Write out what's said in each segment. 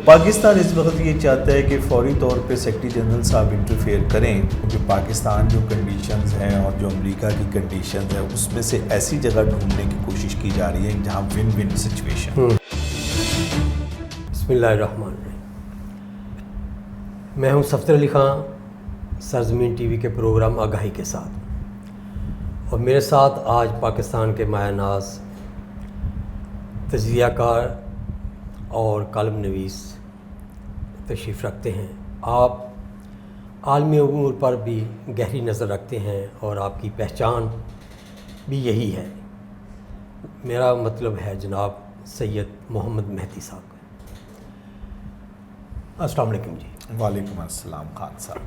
پاکستان اس وقت یہ چاہتا ہے کہ فوری طور پہ سیکرٹری جنرل صاحب انٹرفیئر کریں، کیونکہ پاکستان جو کنڈیشنز ہیں اور جو امریکہ کی کنڈیشنز ہیں اس میں سے ایسی جگہ ڈھونڈنے کی کوشش کی جا رہی ہے جہاں ون ون سچویشن۔ بسم اللہ الرحمن الرحیم۔ میں ہوں صفدر علی خان، سرزمین ٹی وی کے پروگرام آگاہی کے ساتھ، اور میرے ساتھ آج پاکستان کے مایہ ناز تجزیہ کار اور کالم نویس تشریف رکھتے ہیں۔ آپ عالمی امور پر بھی گہری نظر رکھتے ہیں اور آپ کی پہچان بھی یہی ہے۔ میرا مطلب ہے جناب سید محمد مہدی صاحب۔ السلام علیکم جی۔ وعلیکم السلام خان صاحب۔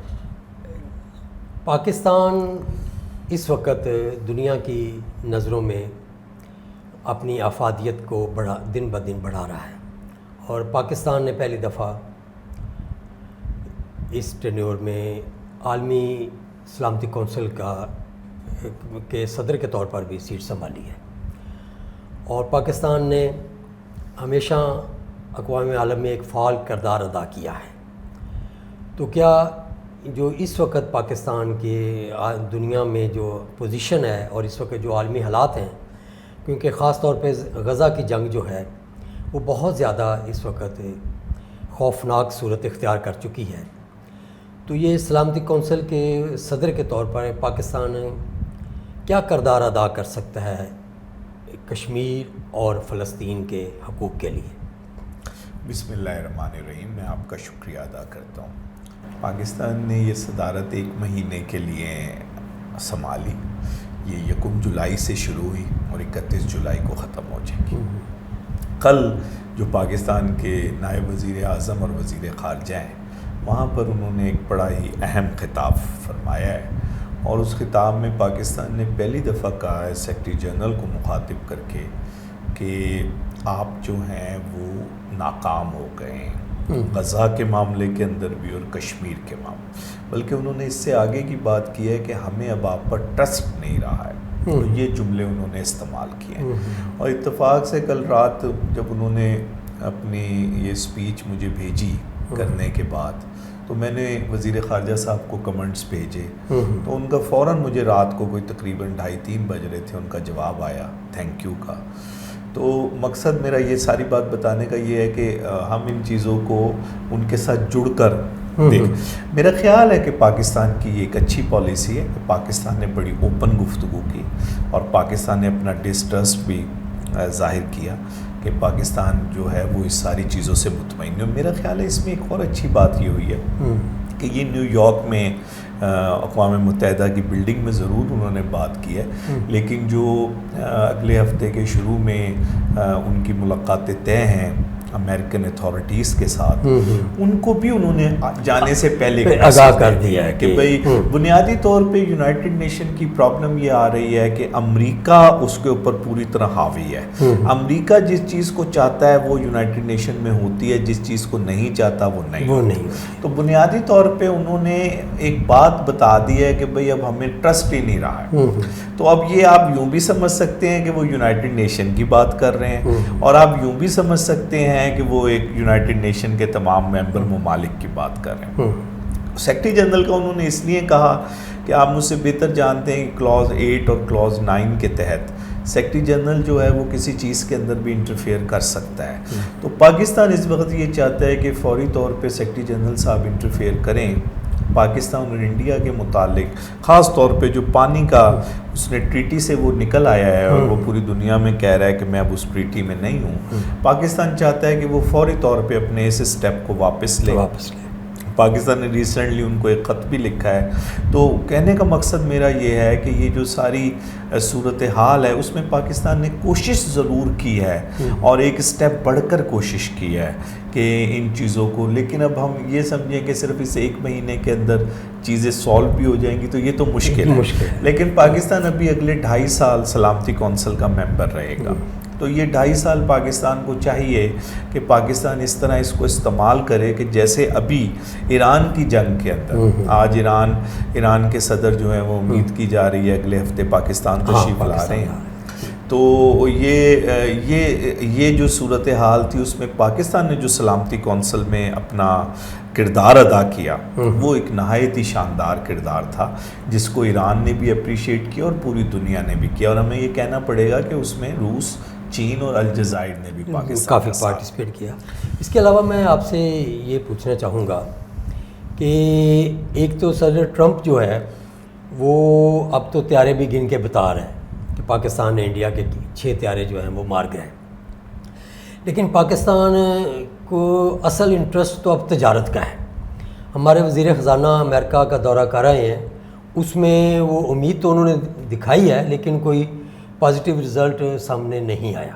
پاکستان اس وقت دنیا کی نظروں میں اپنی افادیت کو دن بدن بڑھا رہا ہے، اور پاکستان نے پہلی دفعہ اس ٹینیور میں عالمی سلامتی کونسل کے صدر کے طور پر بھی سیٹ سنبھالی ہے، اور پاکستان نے ہمیشہ اقوام عالم میں ایک فعال کردار ادا کیا ہے۔ تو کیا جو اس وقت پاکستان کے دنیا میں جو پوزیشن ہے اور اس وقت جو عالمی حالات ہیں، کیونکہ خاص طور پہ غزہ کی جنگ جو ہے وہ بہت زیادہ اس وقت خوفناک صورت اختیار کر چکی ہے، تو یہ سلامتی کونسل کے صدر کے طور پر پاکستان کیا کردار ادا کر سکتا ہے کشمیر اور فلسطین کے حقوق کے لیے؟ بسم اللہ الرحمن الرحیم۔ میں آپ کا شکریہ ادا کرتا ہوں۔ پاکستان نے یہ صدارت 1 مہینے کے لیے سنبھالی۔ یہ 1 جولائی سے شروع ہوئی اور 31 جولائی کو ختم ہو جائے گی۔ کل جو پاکستان کے نائب وزیر اعظم اور وزیر خارجہ ہیں، وہاں پر انہوں نے ایک بڑا ہی اہم خطاب فرمایا ہے، اور اس خطاب میں پاکستان نے پہلی دفعہ کہا ہے سیکرٹری جنرل کو مخاطب کر کے کہ آپ جو ہیں وہ ناکام ہو گئے ہیں، غزہ کے معاملے کے اندر بھی اور کشمیر کے معاملے، بلکہ انہوں نے اس سے آگے کی بات کی ہے کہ ہمیں اب آپ پر ٹرسٹ نہیں رہا ہے۔ تو یہ جملے انہوں نے استعمال کیے ہیں، اور اتفاق سے کل رات جب انہوں نے اپنی یہ سپیچ مجھے بھیجی کرنے کے بعد، تو میں نے وزیر خارجہ صاحب کو کمنٹس بھیجے، تو ان کا فوراً مجھے رات کو کوئی تقریباً 2:30-3 بج رہے تھے، ان کا جواب آیا تھینک یو کا۔ تو مقصد میرا یہ ساری بات بتانے کا یہ ہے کہ ہم ان چیزوں کو ان کے ساتھ جڑ کر دیکھ، میرا خیال ہے کہ پاکستان کی یہ ایک اچھی پالیسی ہے کہ پاکستان نے بڑی اوپن گفتگو کی، اور پاکستان نے اپنا ڈسٹرسٹ بھی ظاہر کیا کہ پاکستان جو ہے وہ اس ساری چیزوں سے مطمئن ہے۔ میرا خیال ہے اس میں ایک اور اچھی بات یہ ہوئی ہے کہ یہ نیو یارک میں اقوام متحدہ کی بلڈنگ میں ضرور انہوں نے بات کی ہے، لیکن جو اگلے ہفتے کے شروع میں ان کی ملاقاتیں طے ہیں امریکن اتھارٹیز کے ساتھ، ان کو بھی انہوں نے جانے سے پہلے آگاہ کر دیا ہے کہ بھئی بنیادی طور پہ یونائٹڈ نیشن کی پرابلم یہ آ رہی ہے کہ امریکہ اس کے اوپر پوری طرح حاوی ہے۔ امریکہ جس چیز کو چاہتا ہے وہ یونائٹڈ نیشن میں ہوتی ہے، جس چیز کو نہیں چاہتا وہ نہیں۔ تو بنیادی طور پہ انہوں نے ایک بات بتا دی ہے کہ بھئی اب ہمیں ٹرسٹ ہی نہیں رہا ہے۔ تو اب یہ آپ یوں بھی سمجھ سکتے ہیں کہ وہ یونائٹڈ نیشن کی بات کر رہے ہیں، اور آپ یوں بھی سمجھ سکتے ہیں کہ وہ ایک یونائٹڈ نیشن کے تمام ممبر ممالک کی بات کر رہے ہیں۔ سیکرٹری جنرل کا انہوں نے اس لیے کہا کہ آپ مجھ سے بہتر جانتے ہیں کہ کلاز 8 اور کلاز 9 کے تحت سیکرٹری جنرل جو ہے وہ کسی چیز کے اندر بھی انٹرفیئر کر سکتا ہے۔ تو پاکستان اس وقت یہ چاہتا ہے کہ فوری طور پہ سیکرٹری جنرل صاحب انٹرفیئر کریں پاکستان اور انڈیا کے متعلق، خاص طور پہ جو پانی کا اس نے ٹریٹی سے وہ نکل آیا ہے اور وہ پوری دنیا میں کہہ رہا ہے کہ میں اب اس ٹریٹی میں نہیں ہوں۔ پاکستان چاہتا ہے کہ وہ فوری طور پہ اپنے اس اسٹیپ کو واپس لے۔ پاکستان نے ریسنٹلی ان کو ایک خط بھی لکھا ہے۔ تو کہنے کا مقصد میرا یہ ہے کہ یہ جو ساری صورتحال ہے اس میں پاکستان نے کوشش ضرور کی ہے، اور ایک اسٹیپ بڑھ کر کوشش کی ہے کہ ان چیزوں کو، لیکن اب ہم یہ سمجھیں کہ صرف اس 1 مہینے کے اندر چیزیں سالو بھی ہو جائیں گی تو یہ تو مشکل ہے۔ لیکن پاکستان ابھی اگلے 2.5 سال سلامتی کونسل کا ممبر رہے گا، تو یہ 2.5 سال پاکستان کو چاہیے کہ پاکستان اس طرح اس کو استعمال کرے کہ جیسے ابھی ایران کی جنگ کے اندر، آج ایران کے صدر جو ہیں وہ امید کی جا رہی ہے اگلے ہفتے پاکستان تشریف لا رہے ہیں، تو یہ جو صورتحال تھی اس میں پاکستان نے جو سلامتی کونسل میں اپنا کردار ادا کیا وہ ایک نہایت ہی شاندار کردار تھا جس کو ایران نے بھی اپریشیٹ کیا اور پوری دنیا نے بھی کیا، اور ہمیں یہ کہنا پڑے گا کہ اس میں روس، چین اور الجزائر نے بھی پاکستان کافی پارٹیسپیٹ کیا۔ اس کے علاوہ میں آپ سے یہ پوچھنا چاہوں گا کہ ایک تو صدر ٹرمپ جو ہے وہ اب تو طیارے بھی گن کے بتا رہے ہیں کہ پاکستان نے انڈیا کے 6 طیارے جو ہیں وہ مار گئے، لیکن پاکستان کو اصل انٹرسٹ تو اب تجارت کا ہے۔ ہمارے وزیر خزانہ امریکہ کا دورہ کر رہے ہیں، اس میں وہ امید تو انہوں نے دکھائی ہے لیکن کوئی پازیٹیو رزلٹ سامنے نہیں آیا۔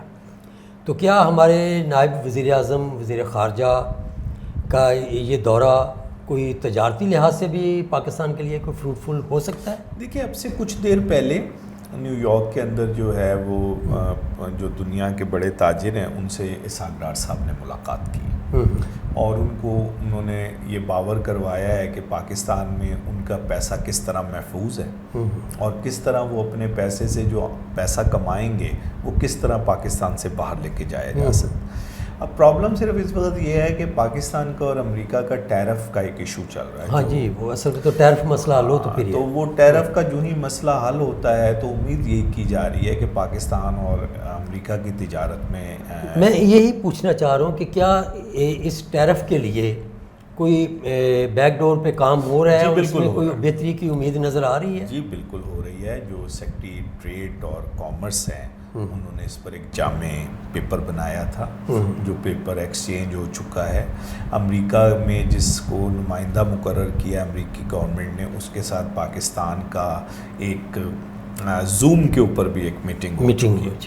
تو کیا ہمارے نائب وزیر اعظم، وزیر خارجہ کا یہ دورہ کوئی تجارتی لحاظ سے بھی پاکستان کے لیے کوئی فروٹفل ہو سکتا ہے؟ دیکھیے، اب سے کچھ دیر پہلے نیو یارک کے اندر جو ہے وہ جو دنیا کے بڑے تاجر ہیں ان سے اسحاق ڈار صاحب نے ملاقات کی اور انہوں نے یہ باور کروایا ہے کہ پاکستان میں ان کا پیسہ کس طرح محفوظ ہے اور کس طرح وہ اپنے پیسے سے جو پیسہ کمائیں گے وہ کس طرح پاکستان سے باہر لے کے جایا جا سکتا۔ اب پرابلم صرف اس وقت یہ ہے کہ پاکستان کا اور امریکہ کا ٹیرف کا ایک ایشو چل رہا ہے۔ ہاں جی، وہ اصل میں تو ٹیرف مسئلہ حل ہو تو پھر تو وہ ٹیرف کا جو ہی مسئلہ حل ہوتا ہے تو امید یہ کی جا رہی ہے کہ پاکستان اور امریکہ کی تجارت میں یہی پوچھنا چاہ رہا ہوں کہ کیا اس ٹیرف کے لیے کوئی بیک ڈور پہ کام ہو رہا ہے اور اس میں کوئی بہتری کی امید نظر آ رہی ہے؟ جی بالکل ہو رہی ہے۔ جو سیکٹری ٹریڈ اور کامرس ہیں انہوں نے اس پر ایک جامع پیپر بنایا تھا جو پیپر ایکسچینج ہو چکا ہے۔ امریکہ میں جس کو نمائندہ مقرر کیا امریکی گورنمنٹ نے، اس کے ساتھ پاکستان کا ایک زوم کے اوپر بھی ایک میٹنگ ہوئی۔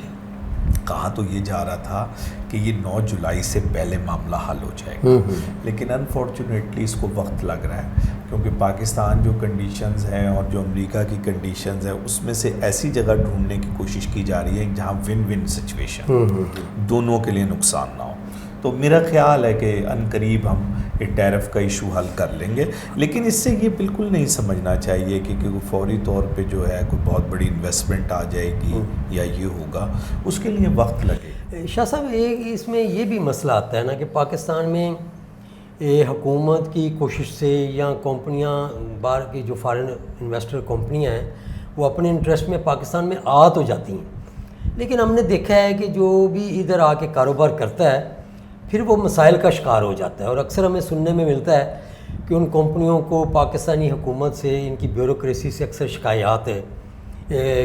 کہا تو یہ جا رہا تھا کہ یہ 9 جولائی سے پہلے معاملہ حل ہو جائے گا، لیکن انفارچونیٹلی اس کو وقت لگ رہا ہے کیونکہ پاکستان جو کنڈیشنز ہیں اور جو امریکہ کی کنڈیشنز ہیں اس میں سے ایسی جگہ ڈھونڈنے کی کوشش کی جا رہی ہے جہاں ون ون سچویشن دونوں کے لیے نقصان نہ ہو۔ تو میرا خیال ہے کہ عنقریب ہم یہ ٹیرف کا ایشو حل کر لیں گے، لیکن اس سے یہ بالکل نہیں سمجھنا چاہیے کہ فوری طور پہ جو ہے کوئی بہت بڑی انویسٹمنٹ آ جائے گی یا یہ ہوگا، اس کے لیے وقت لگے۔ شاہ صاحب، اس میں یہ بھی مسئلہ آتا ہے نا کہ پاکستان میں حکومت کی کوشش سے یا کمپنیاں باہر کی جو فارن انویسٹر کمپنیاں ہیں وہ اپنے انٹرسٹ میں پاکستان میں آ تو جاتی ہیں، لیکن ہم نے دیکھا ہے کہ جو بھی ادھر آ کے کاروبار کرتا ہے پھر وہ مسائل کا شکار ہو جاتا ہے، اور اکثر ہمیں سننے میں ملتا ہے کہ ان کمپنیوں کو پاکستانی حکومت سے، ان کی بیوروکریسی سے اکثر شکایات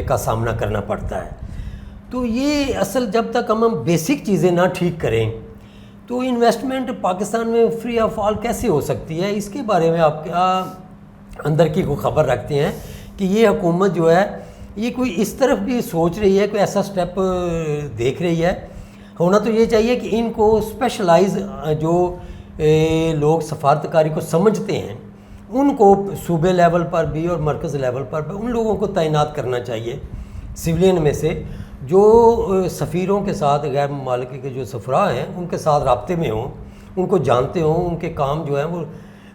کا سامنا کرنا پڑتا ہے۔ تو یہ اصل جب تک ہم بیسک چیزیں نہ ٹھیک کریں تو انویسٹمنٹ پاکستان میں فری آف آل کیسے ہو سکتی ہے؟ اس کے بارے میں آپ کیا اندر کی کوئی خبر رکھتے ہیں کہ یہ حکومت جو ہے یہ کوئی اس طرف بھی سوچ رہی ہے، کوئی ایسا سٹیپ دیکھ رہی ہے؟ ہونا تو یہ چاہیے کہ ان کو اسپیشلائز جو لوگ سفارتکاری کو سمجھتے ہیں ان کو صوبے لیول پر بھی اور مرکز لیول پر بھی ان لوگوں کو تعینات کرنا چاہیے سویلین میں سے، جو سفیروں کے ساتھ، غیر ممالک کے جو سفراء ہیں ان کے ساتھ رابطے میں ہوں، ان کو جانتے ہوں، ان کے کام جو ہیں وہ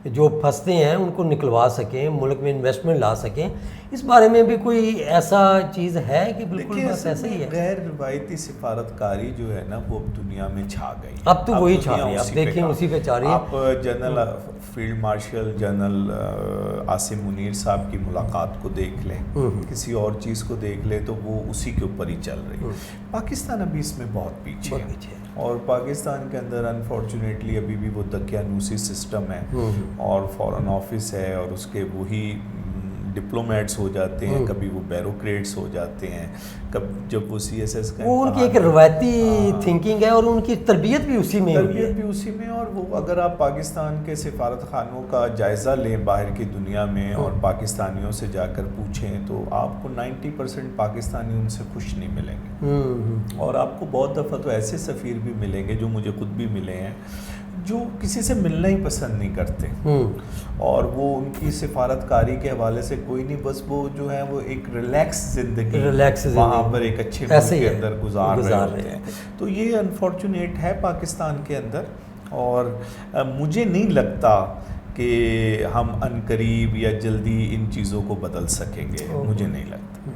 جو پھنستے ہیں ان کو نکلوا سکیں، ملک میں انویسٹمنٹ لا سکیں۔ اس بارے میں بھی کوئی ایسا چیز ہے کہ بالکل بس ایسے ہی ہے؟ غیر روایتی سفارتکاری جو ہے نا وہ اب دنیا میں چھا گئی، اب تو وہی چھا رہی ہے، اب دیکھیں اسی پہ چھا رہی ہے۔ آپ general field marshal general Asim Munir صاحب کی ملاقات کو دیکھ لیں، کسی اور چیز کو دیکھ لیں تو وہ اسی کے اوپر ہی چل رہی ہے۔ پاکستان ابھی اس میں بہت پیچھے ہے اور پاکستان کے اندر انفارچونیٹلی ابھی بھی وہ دقیانوسی سسٹم ہے اور فارن آفس ہے اور اس کے وہی ڈپلومیٹس ہو جاتے ہیں، کبھی وہ بیوروکریٹس ہو جاتے ہیں، جب وہ سی ایس ایس کا وہ ان کی ایک روایتی تھنکنگ ہے اور ان کی تربیت بھی اسی میں ہوئی ہے۔ اور وہ اگر آپ پاکستان کے سفارت خانوں کا جائزہ لیں باہر کی دنیا میں اور پاکستانیوں سے جا کر پوچھیں تو آپ کو 90% پاکستانی ان سے خوش نہیں ملیں گے، اور آپ کو بہت دفعہ تو ایسے سفیر بھی ملیں گے جو مجھے خود بھی ملے ہیں جو کسی سے ملنا ہی پسند نہیں کرتے، اور وہ ان کی سفارتکاری کے حوالے سے کوئی نہیں، بس وہ جو ہے وہ ایک ریلیکس زندگی وہاں پر ایک اچھے ملک کے اندر گزار رہے ہوتے ہیں۔ تو یہ انفارچونیٹ ہے پاکستان کے اندر، اور مجھے نہیں لگتا کہ ہم عنقریب یا جلدی ان چیزوں کو بدل سکیں گے، مجھے نہیں لگتا۔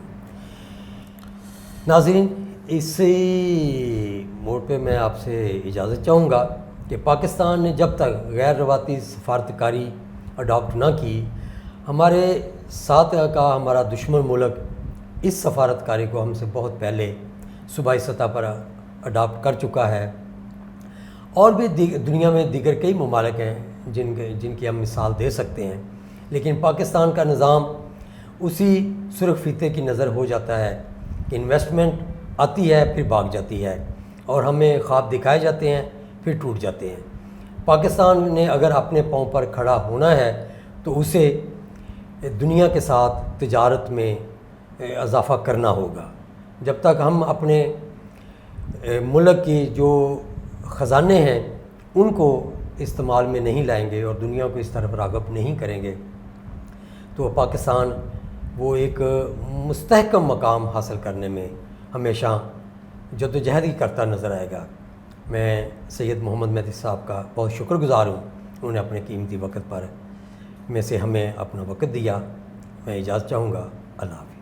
ناظرین، اسی موڑ پہ میں آپ سے اجازت چاہوں گا کہ پاکستان نے جب تک غیر رواتی سفارتکاری اڈاپٹ نہ کی، ہمارے ساتھ کا ہمارا دشمن ملک اس سفارتکاری کو ہم سے بہت پہلے صوبائی سطح پر اڈاپٹ کر چکا ہے، اور بھی دنیا میں دیگر کئی ممالک ہیں جن کی ہم مثال دے سکتے ہیں، لیکن پاکستان کا نظام اسی سرخ فیتے کی نظر ہو جاتا ہے کہ انویسٹمنٹ آتی ہے پھر بھاگ جاتی ہے، اور ہمیں خواب دکھائے جاتے ہیں پھر ٹوٹ جاتے ہیں۔ پاکستان نے اگر اپنے پاؤں پر کھڑا ہونا ہے تو اسے دنیا کے ساتھ تجارت میں اضافہ کرنا ہوگا۔ جب تک ہم اپنے ملک کی جو خزانے ہیں ان کو استعمال میں نہیں لائیں گے اور دنیا کو اس طرف راغب نہیں کریں گے تو پاکستان وہ ایک مستحکم مقام حاصل کرنے میں ہمیشہ جدوجہد ہی کرتا نظر آئے گا۔ میں سید محمد مہدی صاحب کا بہت شکر گزار ہوں، انہوں نے اپنے قیمتی وقت پر میں سے ہمیں اپنا وقت دیا۔ میں اجازت چاہوں گا۔ اللہ حافظ۔